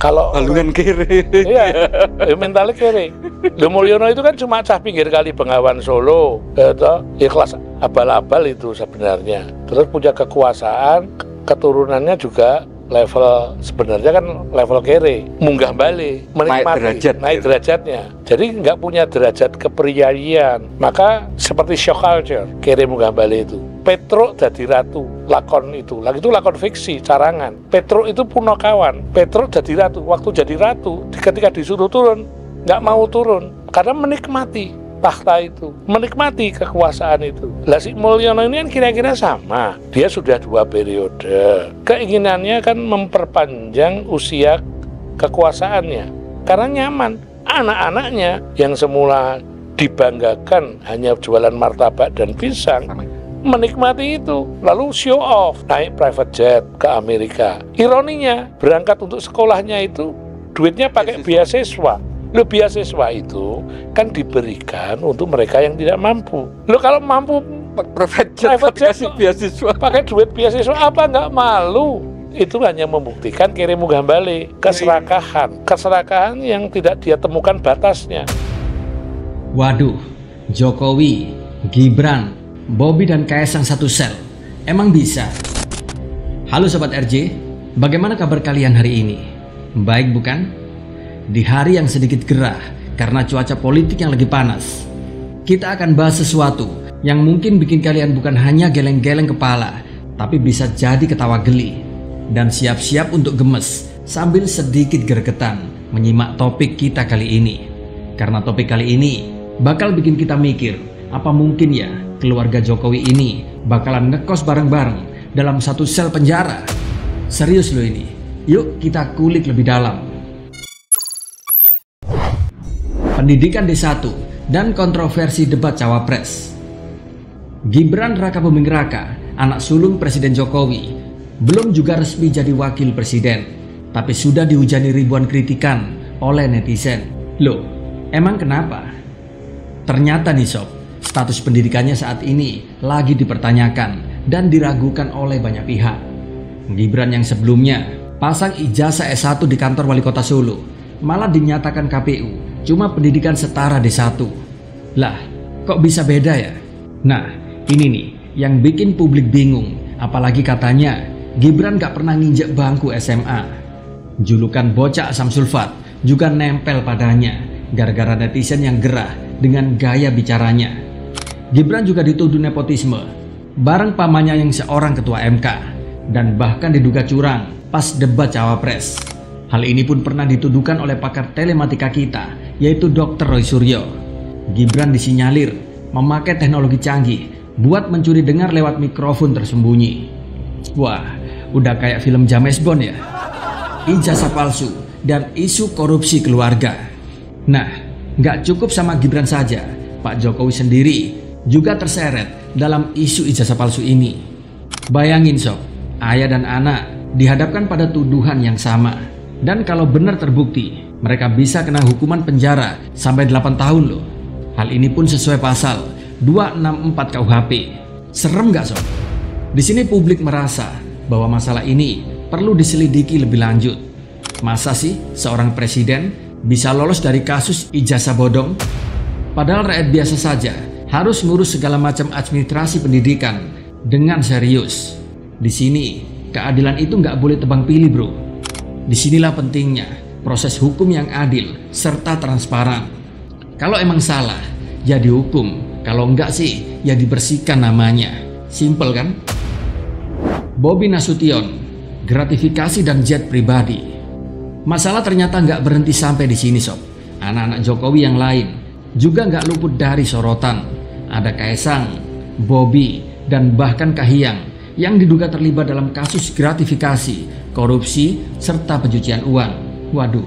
Kalau balungan kiri. iya, mentalnya kiri. Lho Mulyono itu kan cuma cah pinggir kali Bengawan Solo, ya kelas abal-abal itu sebenarnya. Terus punya kekuasaan, keturunannya juga level sebenarnya kan level kere, munggah balik, menikmati, naik derajatnya. Jadi nggak punya derajat kepriyayian. Maka seperti shock culture, kere munggah balik itu. Petruk dadi ratu, lakon itu. Lagi itu lakon fiksi, carangan. Petruk itu punokawan. Petruk dadi ratu. Waktu jadi ratu, ketika disuruh turun, nggak mau turun karena menikmati tahta itu, menikmati kekuasaan itu. Lah si Mulyono ini kan kira-kira sama. Dia sudah 2 periode. Keinginannya kan memperpanjang usia kekuasaannya. Karena nyaman. Anak-anaknya yang semula dibanggakan hanya jualan martabak dan pisang, menikmati itu. Lalu show off, naik private jet ke Amerika. Ironinya, berangkat untuk sekolahnya itu duitnya pakai beasiswa. Lo beasiswa itu kan diberikan untuk mereka yang tidak mampu. Lo kalau mampu private jet beasiswa, pakai duit beasiswa apa nggak malu? Itu hanya membuktikan kiri munggah balik, keserakahan yang tidak dia temukan batasnya. Waduh, Jokowi, Gibran, Bobi dan Kaisang satu sel, emang bisa? Halo Sobat RJ, bagaimana kabar kalian hari ini? Baik bukan? Di hari yang sedikit gerah karena cuaca politik yang lagi panas, kita akan bahas sesuatu yang mungkin bikin kalian bukan hanya geleng-geleng kepala, tapi bisa jadi ketawa geli. Dan siap-siap untuk gemes sambil sedikit gregetan menyimak topik kita kali ini. Karena topik kali ini bakal bikin kita mikir, apa mungkin ya keluarga Jokowi ini bakalan ngekos bareng-bareng dalam satu sel penjara? Serius loh ini, yuk kita kulik lebih dalam. Pendidikan D1 dan kontroversi debat Cawapres. Gibran Rakabuming Raka, anak sulung Presiden Jokowi, belum juga resmi jadi wakil presiden, tapi sudah dihujani ribuan kritikan oleh netizen. Loh, emang kenapa? Ternyata nih sob, status pendidikannya saat ini lagi dipertanyakan dan diragukan oleh banyak pihak. Gibran yang sebelumnya pasang ijazah S1 di kantor wali kota Solo, malah dinyatakan KPU cuma pendidikan setara D1. Lah, kok bisa beda ya? Nah, ini nih yang bikin publik bingung. Apalagi katanya Gibran gak pernah nginjek bangku SMA. Julukan bocah asam sulfat juga nempel padanya gara-gara netizen yang gerah dengan gaya bicaranya. Gibran juga dituduh nepotisme bareng pamannya yang seorang ketua MK, dan bahkan diduga curang pas debat Cawapres. Hal ini pun pernah dituduhkan oleh pakar telematika kita, yaitu Dr. Roy Suryo. Gibran disinyalir memakai teknologi canggih buat mencuri dengar lewat mikrofon tersembunyi. Wah, udah kayak film James Bond ya. Ijazah palsu dan isu korupsi keluarga. Nah, nggak cukup sama Gibran saja, Pak Jokowi sendiri juga terseret dalam isu ijazah palsu ini. Bayangin sob, ayah dan anak dihadapkan pada tuduhan yang sama. Dan kalau benar terbukti, mereka bisa kena hukuman penjara sampai 8 tahun loh. Hal ini pun sesuai pasal 264 KUHP. Serem gak sob? Di sini publik merasa bahwa masalah ini perlu diselidiki lebih lanjut. Masa sih seorang presiden bisa lolos dari kasus ijazah bodong? Padahal rakyat biasa saja harus ngurus segala macam administrasi pendidikan dengan serius. Di sini keadilan itu nggak boleh tebang pilih bro. Disinilah pentingnya proses hukum yang adil serta transparan. Kalau emang salah, ya dihukum. Kalau enggak sih, ya dibersihkan namanya. Simple kan? Bobi Nasution, gratifikasi dan jet pribadi. Masalah ternyata nggak berhenti sampai di sini sob. Anak-anak Jokowi yang lain juga nggak luput dari sorotan. Ada Kaisang, Bobi, dan bahkan Kahiyang yang diduga terlibat dalam kasus gratifikasi, korupsi, serta pencucian uang. Waduh,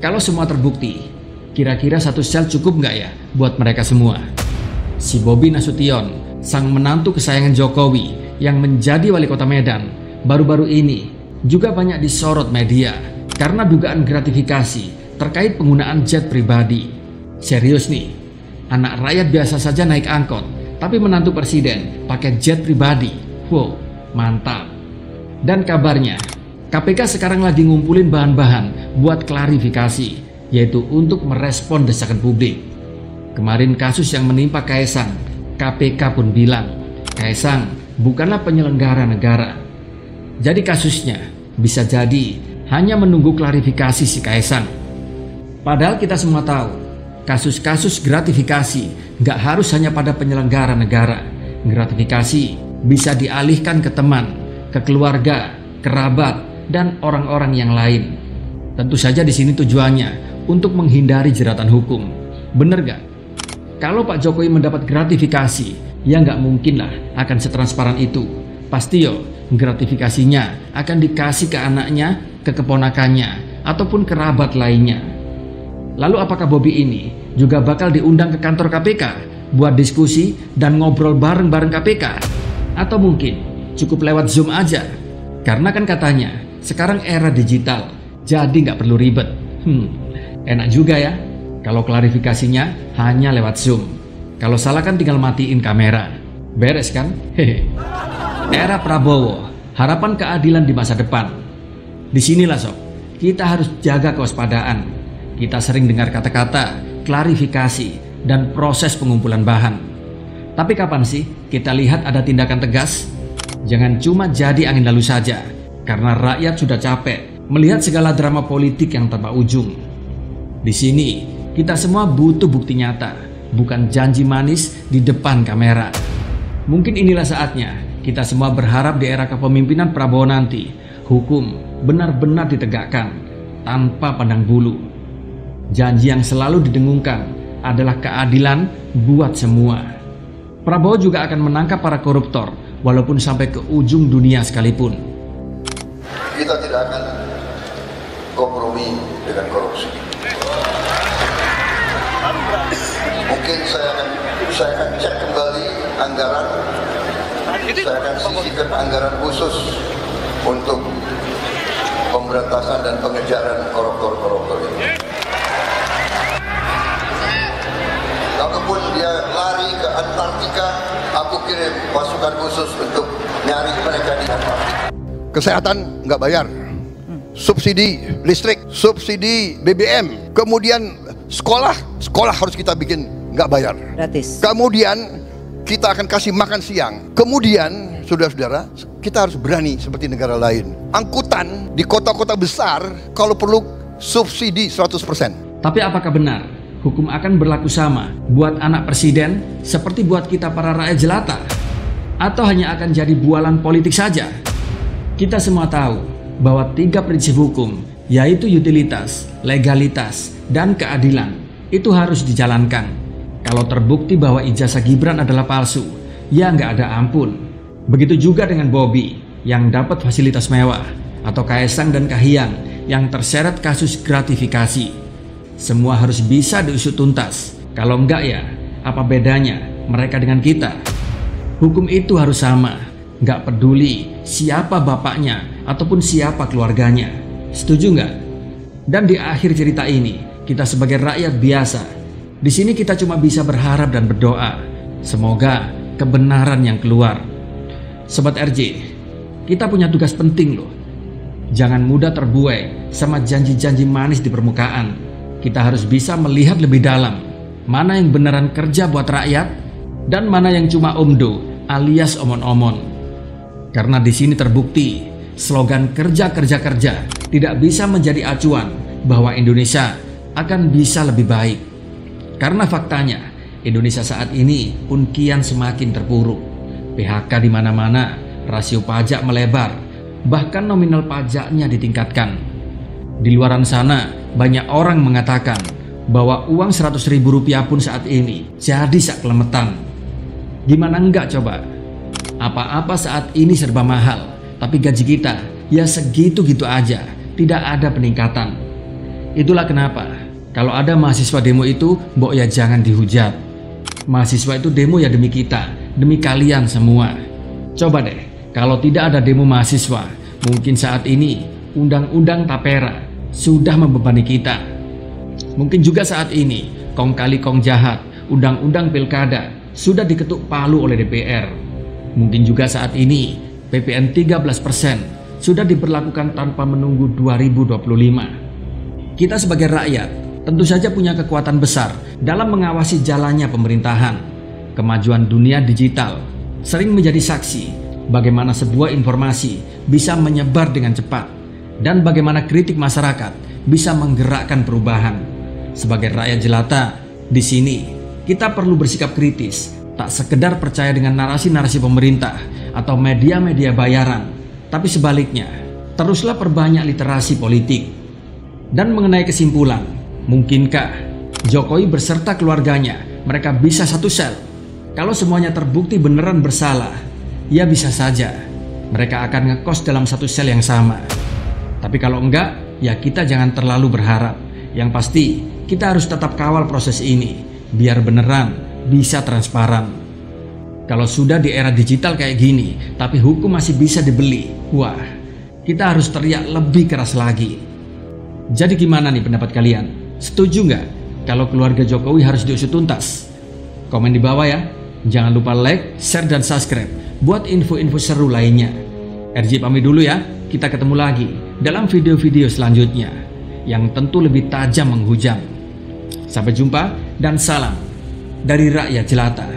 kalau semua terbukti, kira-kira satu sel cukup nggak ya buat mereka semua? Si Bobi Nasution, sang menantu kesayangan Jokowi yang menjadi wali kota Medan, baru-baru ini juga banyak disorot media karena dugaan gratifikasi terkait penggunaan jet pribadi. Serius nih, anak rakyat biasa saja naik angkot, tapi menantu presiden pakai jet pribadi. Wow, mantap. Dan kabarnya KPK sekarang lagi ngumpulin bahan-bahan buat klarifikasi, yaitu untuk merespon desakan publik. Kemarin kasus yang menimpa Kaesang, KPK pun bilang Kaesang bukanlah penyelenggara negara. Jadi kasusnya bisa jadi hanya menunggu klarifikasi si Kaesang. Padahal kita semua tahu, kasus-kasus gratifikasi nggak harus hanya pada penyelenggara negara. Gratifikasi bisa dialihkan ke teman, ke keluarga, kerabat, dan orang-orang yang lain. Tentu saja di sini tujuannya untuk menghindari jeratan hukum. Bener gak? Kalau Pak Jokowi mendapat gratifikasi, ya nggak mungkin lah akan setransparan itu. Pasti yo, gratifikasinya akan dikasih ke anaknya, ke keponakannya, ataupun kerabat lainnya. Lalu apakah Bobby ini juga bakal diundang ke kantor KPK buat diskusi dan ngobrol bareng-bareng KPK? Atau mungkin cukup lewat Zoom aja? Karena kan katanya sekarang era digital, jadi nggak perlu ribet. Enak juga ya kalau klarifikasinya hanya lewat Zoom. Kalau salah kan tinggal matiin kamera. Beres kan? Hehe. Era Prabowo, harapan keadilan di masa depan. Disinilah sob, kita harus jaga kewaspadaan. Kita sering dengar kata-kata klarifikasi dan proses pengumpulan bahan. Tapi kapan sih kita lihat ada tindakan tegas? Jangan cuma jadi angin lalu saja, karena rakyat sudah capek melihat segala drama politik yang tanpa ujung. Di sini kita semua butuh bukti nyata, bukan janji manis di depan kamera. Mungkin inilah saatnya kita semua berharap di era kepemimpinan Prabowo nanti, hukum benar-benar ditegakkan tanpa pandang bulu. Janji yang selalu didengungkan adalah keadilan buat semua. Prabowo juga akan menangkap para koruptor walaupun sampai ke ujung dunia sekalipun. Kita tidak akan kompromi dengan korupsi. Mungkin saya akan cek kembali anggaran. Saya akan sisihkan anggaran khusus untuk pemberantasan dan pengejaran koruptor-koruptor ini. Kalaupun dia lari ke Antartika, aku kirim pasukan khusus untuk nyari mereka di Antartika. Kesehatan nggak bayar, subsidi listrik, subsidi BBM, kemudian sekolah harus kita bikin nggak bayar, gratis. Kemudian kita akan kasih makan siang. Kemudian saudara-saudara, kita harus berani seperti negara lain. Angkutan di kota-kota besar kalau perlu subsidi 100%. Tapi apakah benar hukum akan berlaku sama buat anak presiden seperti buat kita para rakyat jelata? Atau hanya akan jadi bualan politik saja? Kita semua tahu bahwa 3 prinsip hukum, yaitu utilitas, legalitas, dan keadilan, itu harus dijalankan. Kalau terbukti bahwa ijazah Gibran adalah palsu, ya nggak ada ampun. Begitu juga dengan Bobby yang dapat fasilitas mewah, atau Kaesang dan Kahiyang yang terseret kasus gratifikasi. Semua harus bisa diusut tuntas. Kalau enggak ya, apa bedanya mereka dengan kita? Hukum itu harus sama, nggak peduli siapa bapaknya ataupun siapa keluarganya. Setuju nggak? Dan di akhir cerita ini, kita sebagai rakyat biasa, di sini kita cuma bisa berharap dan berdoa. Semoga kebenaran yang keluar. Sobat RJ, kita punya tugas penting loh. Jangan mudah terbuai sama janji-janji manis di permukaan. Kita harus bisa melihat lebih dalam, mana yang beneran kerja buat rakyat dan mana yang cuma omdo alias omon-omon. Karena di sini terbukti slogan kerja tidak bisa menjadi acuan bahwa Indonesia akan bisa lebih baik. Karena faktanya Indonesia saat ini pun kian semakin terpuruk. PHK di mana-mana, rasio pajak melebar, bahkan nominal pajaknya ditingkatkan. Di luaran sana banyak orang mengatakan bahwa uang Rp100.000 pun saat ini jadi sak kelemetan. Gimana enggak coba? Apa-apa saat ini serba mahal, tapi gaji kita ya segitu-gitu aja, tidak ada peningkatan. Itulah kenapa kalau ada mahasiswa demo itu, mbok ya jangan dihujat. Mahasiswa itu demo ya demi kita, demi kalian semua. Coba deh, kalau tidak ada demo mahasiswa, mungkin saat ini Undang-Undang Tapera sudah membebani kita. Mungkin juga saat ini kong kali kong jahat, Undang-Undang Pilkada sudah diketuk palu oleh DPR. Mungkin juga saat ini PPN 13% sudah diberlakukan tanpa menunggu 2025. Kita sebagai rakyat tentu saja punya kekuatan besar dalam mengawasi jalannya pemerintahan. Kemajuan dunia digital sering menjadi saksi bagaimana sebuah informasi bisa menyebar dengan cepat dan bagaimana kritik masyarakat bisa menggerakkan perubahan. Sebagai rakyat jelata, di sini kita perlu bersikap kritis, tak sekedar percaya dengan narasi-narasi pemerintah atau media-media bayaran, tapi sebaliknya, teruslah perbanyak literasi politik. Dan mengenai kesimpulan, mungkinkah Jokowi beserta keluarganya mereka bisa satu sel? Kalau semuanya terbukti beneran bersalah, ya bisa saja mereka akan ngekos dalam satu sel yang sama. Tapi kalau enggak, ya kita jangan terlalu berharap. Yang pasti, kita harus tetap kawal proses ini, biar beneran bisa transparan. Kalau sudah di era digital kayak gini, tapi hukum masih bisa dibeli, wah, kita harus teriak lebih keras lagi. Jadi gimana nih pendapat kalian? Setuju nggak kalau keluarga Jokowi harus diusut tuntas? Komen di bawah ya. Jangan lupa like, share, dan subscribe buat info-info seru lainnya. RJ pamit dulu ya. Kita ketemu lagi dalam video-video selanjutnya yang tentu lebih tajam menghujam. Sampai jumpa dan salam dari rakyat jelata.